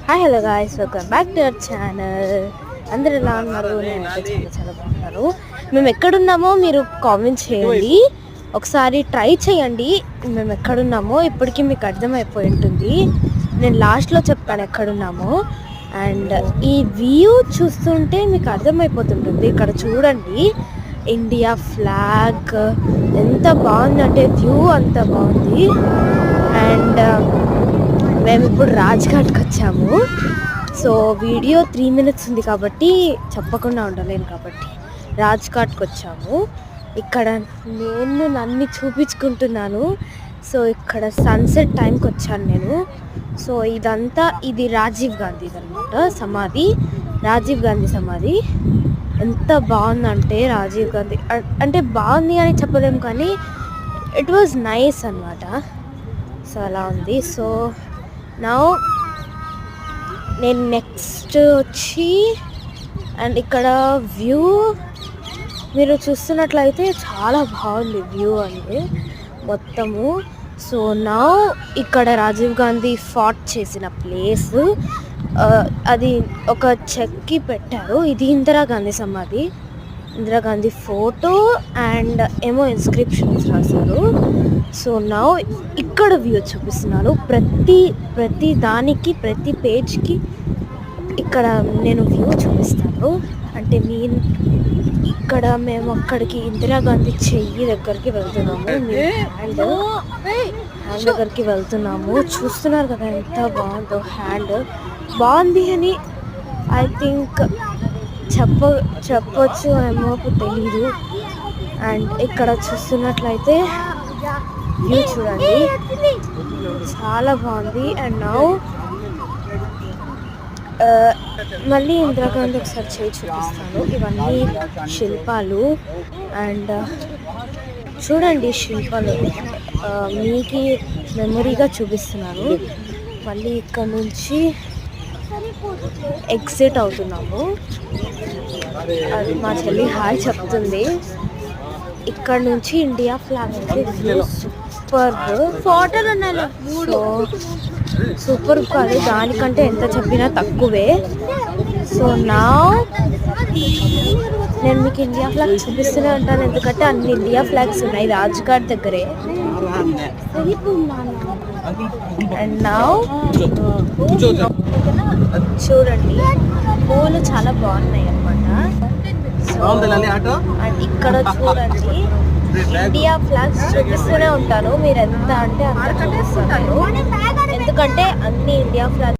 Hi hello guys, welcome back to our channel. అందరు ఎలా ఉన్నారు? నేనైతే చాలా బాగున్నాను. మేము ఎక్కడున్నామో మీరు కామెంట్ చేయండి, ఒకసారి ట్రై చేయండి. మేము ఎక్కడున్నామో ఇప్పటికీ మీకు అర్థమైపోయి ఉంటుంది. నేను లాస్ట్లో చెప్తాను ఎక్కడున్నామో. అండ్ ఈ వ్యూ చూస్తుంటే మీకు అర్థమైపోతుంటుంది. ఇక్కడ చూడండి, ఇండియా ఫ్లాగ్ ఎంత బాగుందంటే వ్యూ అంత బాగుంది. అండ్ మేము ఇప్పుడు రాజ్ఘాట్కి వచ్చాము. సో వీడియో 3 minutes ఉంది కాబట్టి చెప్పకుండా ఉండలేను, కాబట్టి రాజ్ఘాట్కి వచ్చాము. ఇక్కడ నేను నన్ను చూపించుకుంటున్నాను. సో ఇక్కడ సన్సెట్ టైంకి వచ్చాను నేను. సో ఇది రాజీవ్ గాంధీ అనమాట సమాధి, రాజీవ్ గాంధీ సమాధి. ఎంత బాగుందంటే రాజీవ్ గాంధీ అంటే బాగుంది అని చెప్పలేము, కానీ ఇట్ వాజ్ నైస్ అనమాట. సో అలా ఉంది. సో నౌ నేను నెక్స్ట్ వచ్చి, అండ్ ఇక్కడ వ్యూ మీరు చూస్తున్నట్లయితే చాలా బాగుంది వ్యూ అంటే మొత్తము. సో నౌ ఇక్కడ రాజీవ్ గాంధీ ఫాట్ చేసిన ప్లేస్, అది ఒక చెక్కి పెట్టారు. ఇది ఇందిరాగాంధీ సమాధి, ఇందిరాగాంధీ ఫోటో అండ్ ఏమో ఇన్స్క్రిప్షన్స్ రాశారు. సో నౌ ఇక్కడ వ్యూ చూపిస్తున్నాను. ప్రతి దానికి, ప్రతి పేజ్కి ఇక్కడ నేను వ్యూ చూపిస్తాను. అంటే ఇక్కడ మేము అక్కడికి ఇందిరాగాంధీ చెయ్యి దగ్గరికి వెళ్తున్నాము, హ్యాండ్ దగ్గరికి వెళ్తున్నాము. చూస్తున్నారు కదా ఎంత బాగుందో, హ్యాండ్ బాగుంది అని ఐ థింక్ చెప్పొచ్చు ఏమో తెలీదు. అండ్ ఇక్కడ చూస్తున్నట్లయితే వ్యూ చూడండి, చాలా బాగుంది. అండ్ నౌ మళ్ళీ ఇందిరాగాంధీ ఒకసారి చేయి చూపిస్తాను. ఇవన్నీ శిల్పాలు. అండ్ చూడండి శిల్పాలు, మీకు మెమరీగా చూపిస్తున్నాను. మళ్ళీ ఇక్కడ నుంచి ఎగ్జిట్ అవుతున్నాము. అది మా చెల్లి హాయ్ చెప్తుంది. ఇక్కడ నుంచి ఇండియా ఫ్లాగ్ అయితే సూపర్ ఫోటోలు ఉన్నాయి. సూపర్ కాదు, దానికంటే ఎంత చెప్పినా తక్కువే. సో నా నేను మీకు ఇండియా ఫ్లాగ్ చూపిస్తూనే ఉంటాను, ఎందుకంటే అన్ని ఇండియా ఫ్లాగ్స్ ఉన్నాయి రాజ్ఘాట్ దగ్గరే. అండ్ నా చూడండి, పూలు చాలా బాగున్నాయి అన్నమాట. అండ్ ఇక్కడ చూడండి, ఇండియా ఫ్లాగ్స్ చూపిస్తూనే ఉంటాను. మీరు ఎంత అంటే అంత చూపిస్తాను, ఎందుకంటే అన్ని ఇండియా ఫ్లాగ్స్